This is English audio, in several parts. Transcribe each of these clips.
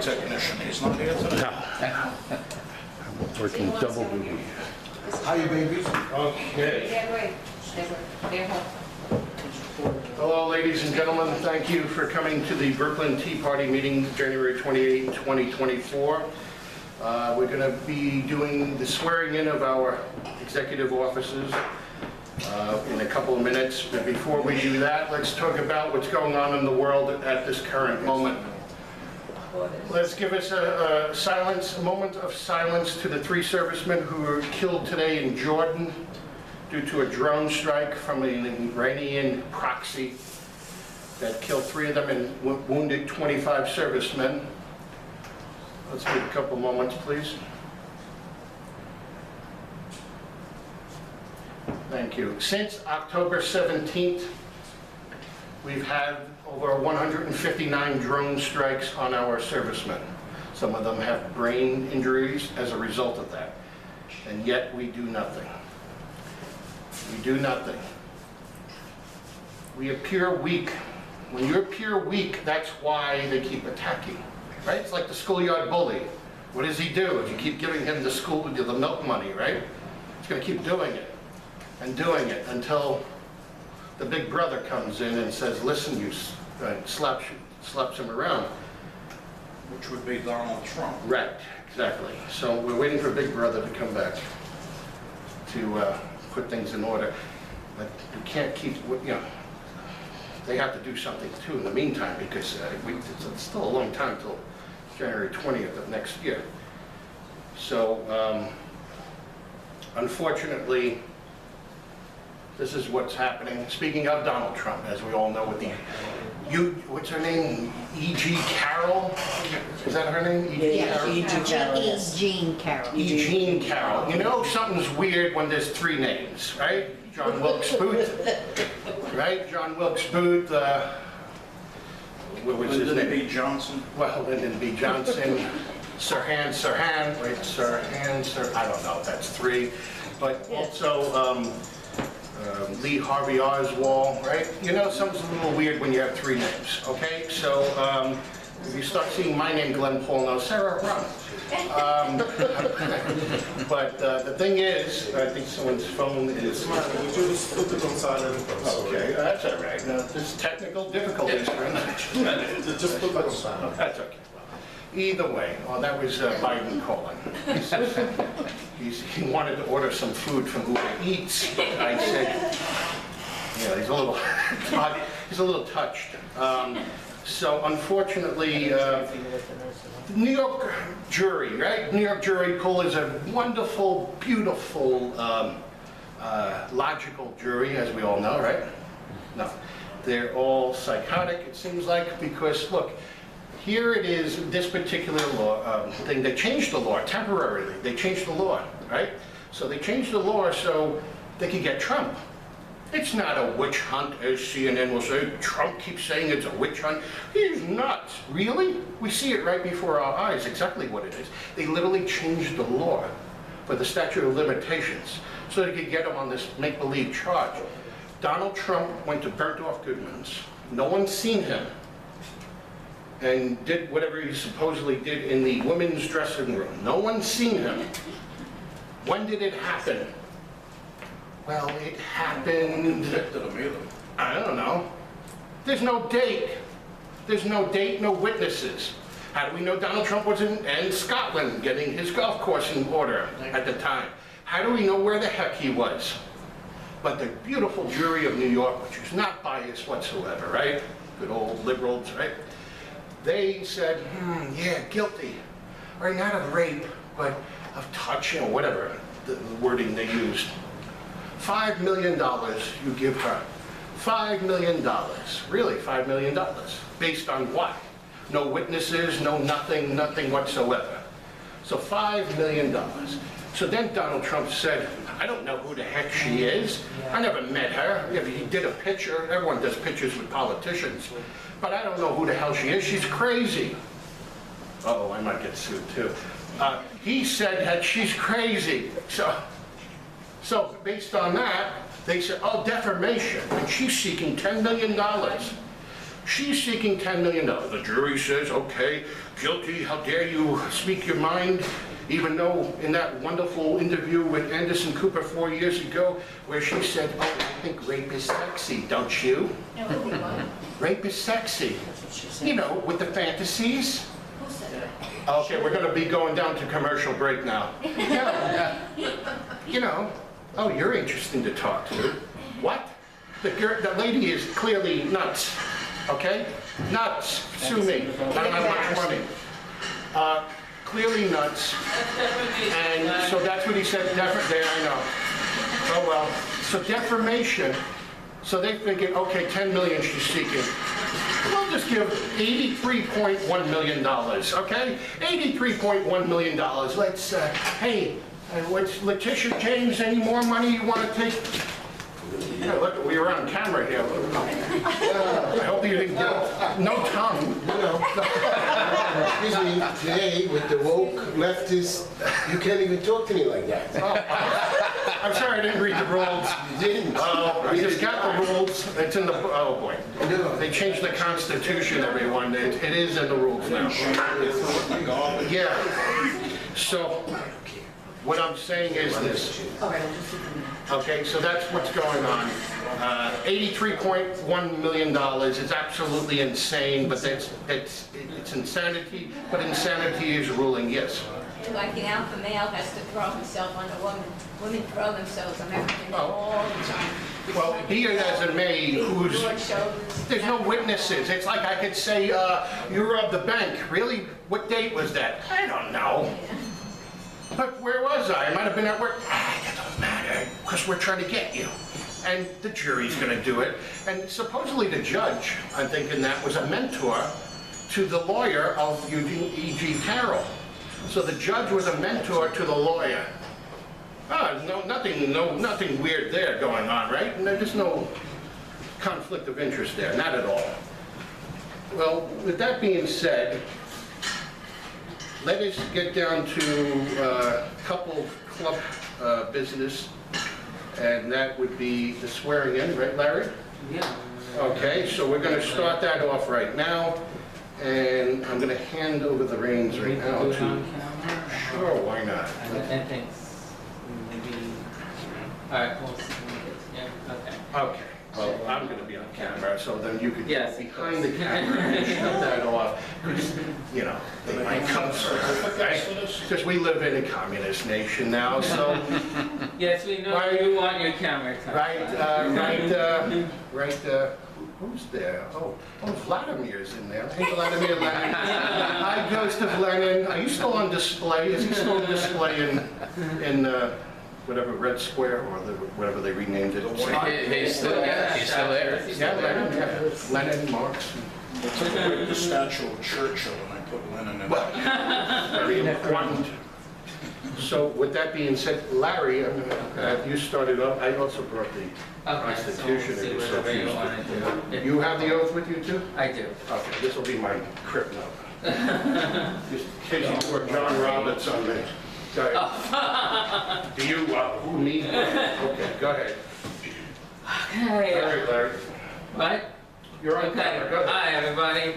technician. He's not here today. Working double duty. How you babies? Okay. They're Hello, ladies and gentlemen. Thank you for coming to the Brooklyn Tea Party meeting, January 28, 2024. We're going to be doing the swearing in of our executive officers in a couple of minutes. But before we do that, let's talk about what's going on in the world at this current moment. Let's give us a moment of silence to the 3 servicemen who were killed today in Jordan due to a drone strike from an Iranian proxy that killed 3 of them and wounded 25 servicemen. Let's take a couple moments, please. Thank you. Since October 17th, we've had over 159 drone strikes on our servicemen. Some of them have brain injuries as a result of that. And yet we do nothing. We do nothing. We appear weak. When you appear weak, that's why they keep attacking, right? It's like the schoolyard bully. What does he do? If you keep giving him the milk money, right? He's going to keep doing it and doing it until the big brother comes in and says, listen, you slaps him around. Which would be Donald Trump. Right, exactly. So we're waiting for Big Brother to come back to put things in order. But we can't keep, they have to do something too in the meantime, because it's still a long time till January 20th of next year. So unfortunately, this is what's happening. Speaking of Donald Trump, as we all know, with what's her name? E.G. Carroll? Is that her name? E.G. Carroll? Jean Carroll. E. Carroll. You know something's weird when there's 3 names, right? John Wilkes Booth, right? John Wilkes Booth, what was his name? Lyndon B. Johnson. Well, Lyndon B. Johnson, Sirhan, I don't know if that's 3, but also Lee Harvey Oswald, right? You know, something's a little weird when you have 3 names, okay? So if you start seeing my name, Glenn Paul, now Sarah, run. But the thing is, I think someone's phone is... Would you just put it on silent? Okay, that's all right. No, there's technical difficulties. Just put it on silent. That's okay. Either way, that was Biden calling. He wanted to order some food from Uber Eats. I said, yeah, he's a little touched. So unfortunately, the New York jury, right? New York jury pool is a wonderful, beautiful, logical jury, as we all know, right? No, they're all psychotic, it seems like, because look, here it is, this particular law thing, they changed the law temporarily. They changed the law, right? So they changed the law so they could get Trump. It's not a witch hunt, as CNN will say. Trump keeps saying it's a witch hunt. He's nuts. Really? We see it right before our eyes, exactly what it is. They literally changed the law for the statute of limitations so they could get him on this make-believe charge. Donald Trump went to Burnt-Off Goodman's. No one's seen him. And did whatever he supposedly did in the women's dressing room. No one's seen him. When did it happen? Well, it happened... I don't know. There's no date. There's no date, no witnesses. How do we know Donald Trump was in Scotland getting his golf course in order at the time? How do we know where the heck he was? But the beautiful jury of New York, which is not biased whatsoever, right? Good old liberals, right? They said, yeah, guilty. Or not of rape, but of touch, whatever the wording they used. $5 million you give her. $5 million. Really, $5 million. Based on what? No witnesses, no nothing whatsoever. So $5 million. So then Donald Trump said, I don't know who the heck she is. I never met her. He did a picture. Everyone does pictures with politicians. But I don't know who the hell she is. She's crazy. Uh-oh, I might get sued too. He said that she's crazy. So based on that, they said, oh, defamation. And she's seeking $10 million. She's seeking $10 million. The jury says, okay, guilty, how dare you speak your mind? Even though in that wonderful interview with Anderson Cooper 4 years ago, where she said, oh, I think rape is sexy, don't you? No, who won? Rape is sexy. You know, with the fantasies. Who said that? Okay, we're gonna be going down to commercial break now. Yeah. You know, oh, you're interesting to talk to. What? The lady is clearly nuts, okay? Nuts, sue me, I don't have much money. Clearly nuts, and so that's what he said, there, I know. Oh well, so defamation, so they're thinking, okay, 10 million she's seeking. We'll just give $83.1 million, okay? $83.1 million, let's, hey, what's Letitia James, any more money you want to take? Yeah, look, we were on camera here. I hope you didn't get no tongue. You know, excuse me, today with the woke leftists, you can't even talk to me like that. Oh, I'm sorry, I didn't read the rules. You didn't. Oh, I just got the rules. It's in the, oh boy. No. They changed the Constitution, everyone. It is in the rules now. Yeah. So, what I'm saying is this. Okay, so that's what's going on. $83.1 million is absolutely insane, but it's insanity, but insanity is ruling, yes. Like an alpha male has to throw himself on a woman. Women throw themselves on everything all the time. Well, he has a maid who's, Broad shoulders. there's no witnesses. It's like I could say, you robbed the bank. Really? What date was that? I don't know. But where was I? I might have been at work. That doesn't matter, because we're trying to get you. And the jury's going to do it. And supposedly the judge, I'm thinking that was a mentor to the lawyer of Eugene E.G. Carroll. So the judge was a mentor to the lawyer. Nothing weird there going on, right? And there's no conflict of interest there, not at all. Well, with that being said, let us get down to a couple club business, and that would be the swearing in, right, Larry? Yeah. Okay, so we're going to start that off right now, and I'm going to hand over the reins right now Do it to... on camera? Sure, why not? I think maybe, all right, we'll see when we get together. Okay. Okay, well, I'm going to be on camera, so then you could Yes. go behind the camera and shut that off. 'Cause, you know, they might come because we live in a communist nation now, so... Yes, we know Why- you want your camera time. Who's there? Oh, Vladimir's in there. Hey, Vladimir Lenin. Hi, Ghost of Lenin. Are you still on display? Is he still on display in whatever Red Square or whatever they renamed it? He's still there. Yeah, Lenin, yeah. Lenin, Marx. They took away the statue of Churchill and I put Lenin in it. Well, very important. So with that being said, Larry, I'm gonna, you started off, I also brought the Okay, so Constitution. we'll see It was whatever you so want to do. You have the oath with you too? I do. Okay, this will be my crypt note. Just in case you were John Roberts on me. Go ahead. Do you, who me? Okay, go ahead. Okay. All right, Larry. What? You're on Okay. camera, go ahead. Hi, everybody.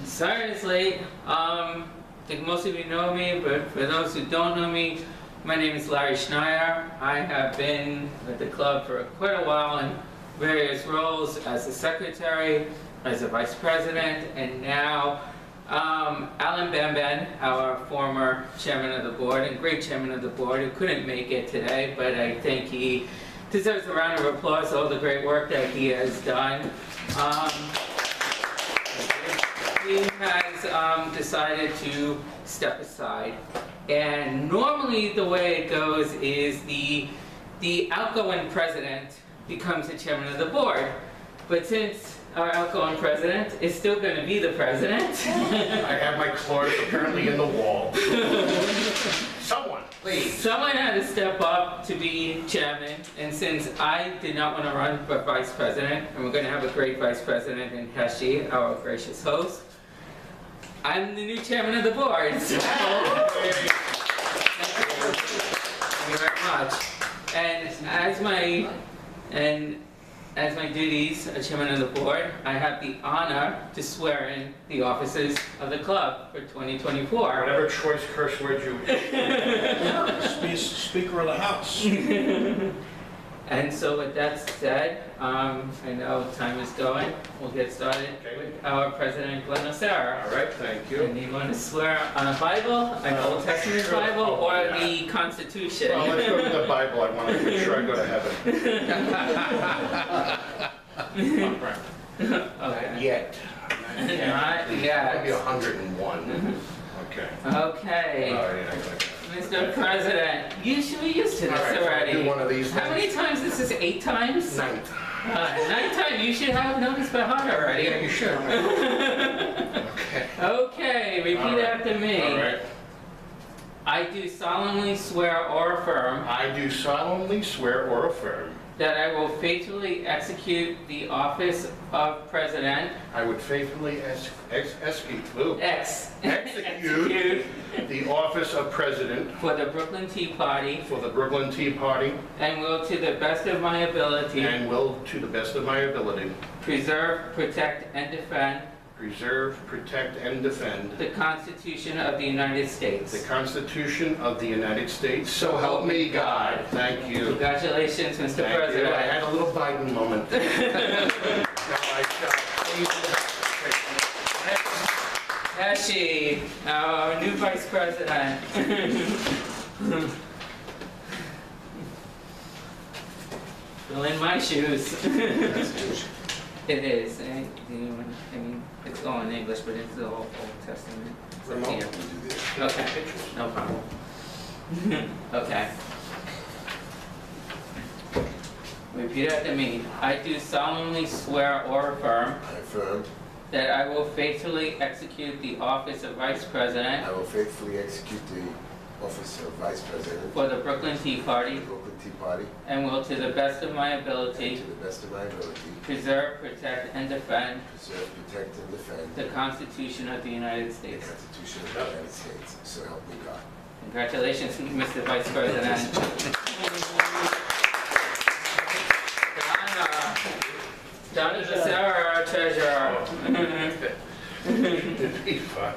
Sorry it's late. I think most of you know me, but for those who don't know me, my name is Larry Schneier. I have been with the club for quite a while in various roles as a secretary, as a vice president, and now Alan Benben, our former chairman of the board and great chairman of the board, who couldn't make it today, but I think he deserves a round of applause for all the great work that he has done. He has decided to step aside. And normally the way it goes is the outgoing president becomes the chairman of the board. But since our outgoing president is still going to be the president, I have my claws apparently in the wall. Someone, please. someone had to step up to be chairman. And since I did not want to run for vice president, and we're going to have a great vice president in Heshy, our gracious host, I'm the new chairman of the board. So. Thank you very much. And as my duties as chairman of the board, I have the honor to swear in the officers of the club for 2024. Whatever choice curse word you... Speaker of the House. And so with that said, I know time is going. We'll get started with our President Glenn O'Sara. All right, thank you. And you want to swear on a Bible, an Old Testament sure. Bible, or the Constitution? Well, let's go with the Bible. I want to make sure I go to heaven. Okay. Yet. Not yet. Maybe 101. Okay. Okay. Oh, yeah, Mr. President, you should be used to this All right, already. do one of these How many times? This is 8 times? 9. 9 times. You should have noticed by heart already. Yeah, you should. Okay. Okay, repeat All right. after me. All right. I do solemnly swear or affirm I do solemnly swear or affirm that I will faithfully execute the office of President I would faithfully execute execute the office of President for the Brooklyn Tea Party for the Brooklyn Tea Party and will to the best of my ability and will, to the best of my ability, preserve, protect, and defend preserve, protect, and defend the Constitution of the United the States. Constitution of the United States. So help me God. Thank you. Congratulations, Mr. Thank you. President. I had a little Biden moment. Now I shall please. Heshy, our new Vice President. Fill in my shoes. It is. I mean, it's all in English, but it's the Old Testament. It's up here. Okay, no problem. Okay. Repeat after me. I do solemnly swear or affirm I affirm, that I will faithfully execute the office of Vice President I will faithfully execute the office of Vice President for the Brooklyn Tea of Party the Brooklyn Tea Party and will, to the best of my and ability, to the best of my ability preserve, protect, and defend preserve, protect, and defend the Constitution of the United the States. Constitution of the United States. So help me God. Congratulations, Mr. Vice President. Donna Becerra, our treasurer. It'd be fun.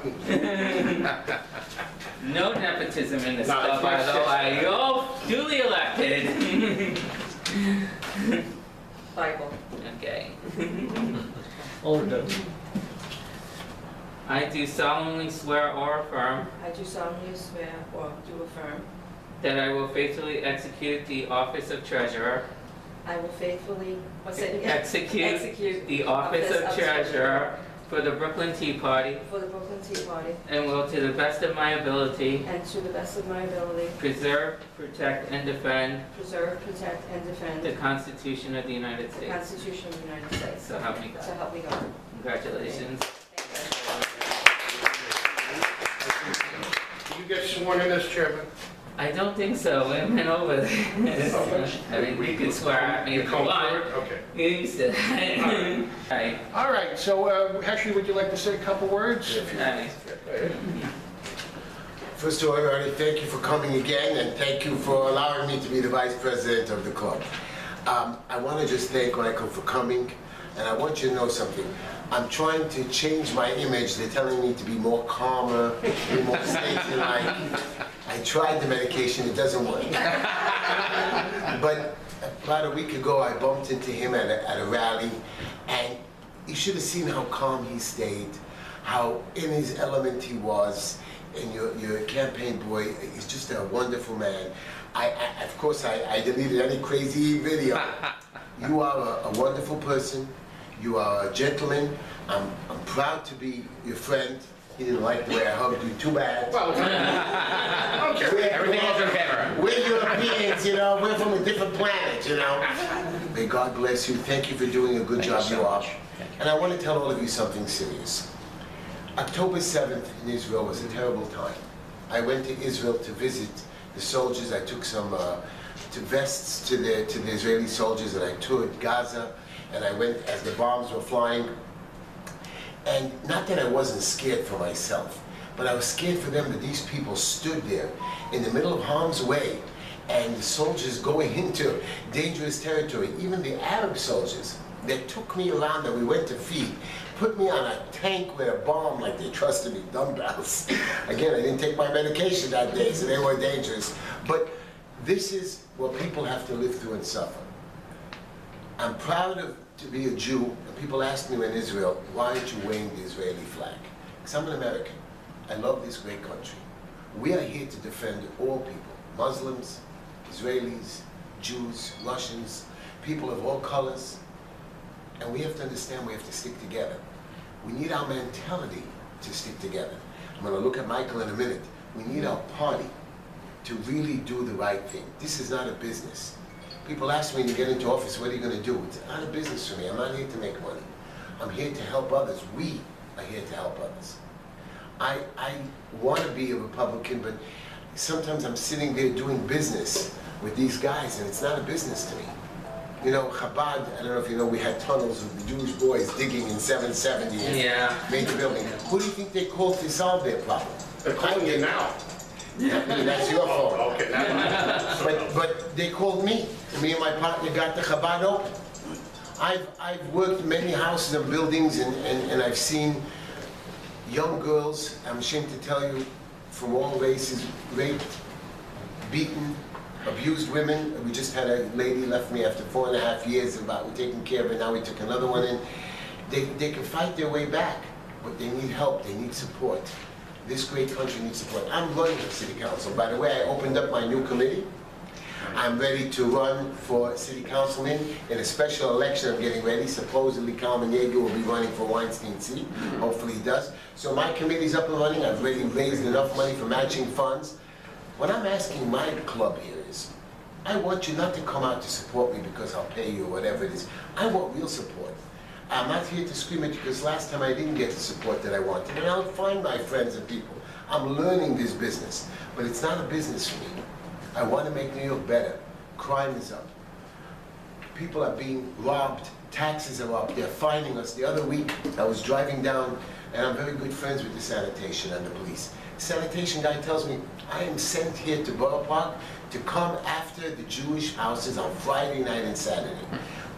No nepotism in this No, club, it's my by the way. You're all duly elected. Bible. Okay. All done. I do solemnly swear or affirm I do solemnly swear or do affirm that I will faithfully execute the office of treasurer. I will faithfully, what's it again? Execute the office of treasurer for the Brooklyn Tea Party For the Brooklyn Tea Party and will, to the best of my ability, and to the best of my ability preserve, protect, and defend preserve, protect, and defend the Constitution of the United the States. Constitution of the United States. So help me God. So help me God. Congratulations. Do you get sworn in as chairman? I don't think so. We went over this. I mean, you can swear at me if you Come want. forward? Okay. You used to. Right. All right, so Heshy, would you like to say a couple words? Right. First of all, everybody, thank you for coming again, and thank you for allowing me to be the Vice President of the club. I want to just thank Michael for coming, and I want you to know something. I'm trying to change my image. They're telling me to be more calmer, be more stately-like. I tried the medication, it doesn't work. But about a week ago, I bumped into him at a rally, and you should have seen how calm he stayed, how in his element he was, and your campaign boy, he's just a wonderful man. Of course, I deleted any crazy video. You are a wonderful person. You are a gentleman. I'm proud to be your friend. He didn't like the way I hugged you. Too bad. Well, okay. Everything else on camera. We're Europeans, you know. We're from a different planet, you know. May God bless you. Thank you for doing a good job. You are. And I want to tell all of you something serious. October 7th in Israel was a terrible time. I went to Israel to visit the soldiers. I took some vests to the Israeli soldiers, and I toured Gaza. And I went as the bombs were flying. And not that I wasn't scared for myself, but I was scared for them that these people stood there in the middle of harm's way and the soldiers going into dangerous territory, even the Arab soldiers that took me around that we went to feed, put me on a tank with a bomb like they trusted me, dumbbells. Again, I didn't take my medication that day, so they were dangerous. But this is what people have to live through and suffer. I'm proud to be a Jew, and people ask me in Israel, why aren't you waving the Israeli flag? Because I'm an American. I love this great country. We are here to defend all people, Muslims, Israelis, Jews, Russians, people of all colors. And we have to understand we have to stick together. We need our mentality to stick together. I'm going to look at Michael in a minute. We need our party to really do the right thing. This is not a business. People ask me when you get into office, what are you going to do? It's not a business for me. I'm not here to make money. I'm here to help others. We are here to help others. I want to be a Republican, but sometimes I'm sitting there doing business with these guys, and it's not a business to me. You know, Chabad, I don't know if you know, we had tunnels with the Jewish boys digging in 770 and made the building. Who do you think they called to solve their problem? They're calling you now. That's your fault. Okay, never mind. But they called me. Me and my partner got the Chabad open. I've worked in many houses and buildings, and I've seen young girls, I'm ashamed to tell you, from all races, raped, beaten, abused women. We just had a lady left me after 4.5 years, about we're taking care of her, now we took another one in. They can fight their way back, but they need help, they need support. This great country needs support. I'm running for city council. By the way, I opened up my new committee. I'm ready to run for city councilman in a special election. I'm getting ready. Supposedly Kalman Yeager will be running for Weinstein City. Hopefully he does. So my committee's up and running. I've already raised enough money for matching funds. What I'm asking my club here is, I want you not to come out to support me because I'll pay you or whatever it is. I want real support. I'm not here to scream at you because last time I didn't get the support that I wanted. And I'll find my friends and people. I'm learning this business, but it's not a business for me. I want to make New York better. Crime is up. People are being robbed. Taxes are up. They're fining us. The other week, I was driving down, and I'm very good friends with the sanitation and the police. The sanitation guy tells me, I am sent here to Borough Park to come after the Jewish houses on Friday night and Saturday.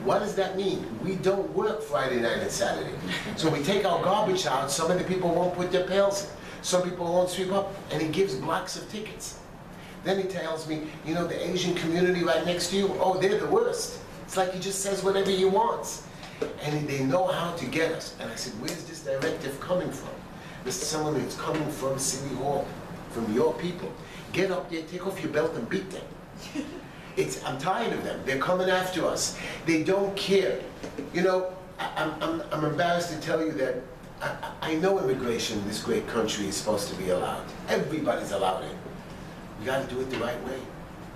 What does that mean? We don't work Friday night and Saturday. So we take our garbage out, some of the people won't put their pails in. Some people won't sweep up, and he gives blocks of tickets. Then he tells me, you know, the Asian community right next to you, oh, they're the worst. It's like he just says whatever he wants. And they know how to get us. And I said, where's this directive coming from? This is someone who's coming from City Hall, from your people. Get up there, take off your belt and beat them. I'm tired of them. They're coming after us. They don't care. You know, I'm embarrassed to tell you that I know immigration in this great country is supposed to be allowed. Everybody's allowed it. You got to do it the right way.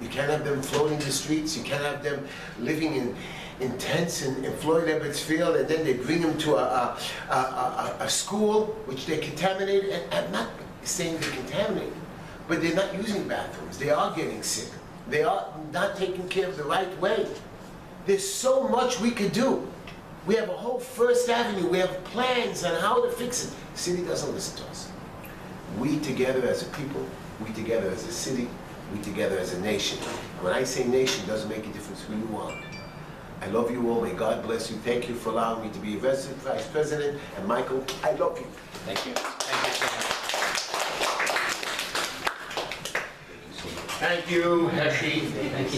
You can't have them floating the streets. You can't have them living in tents in Floyd Edwards Field, and then they bring them to a school which they contaminate. And I'm not saying they're contaminated, but they're not using bathrooms. They are getting sick. They are not taken care of the right way. There's so much we could do. We have a whole First Avenue. We have plans on how to fix it. The city doesn't listen to us. We together as a people, we together as a city, we together as a nation. And when I say nation, it doesn't make a difference who you are. I love you all. May God bless you. Thank you for allowing me to be Vice President. And Michael, I love you. Thank you. Thank you so much. Thank you, Heshy. Thank you.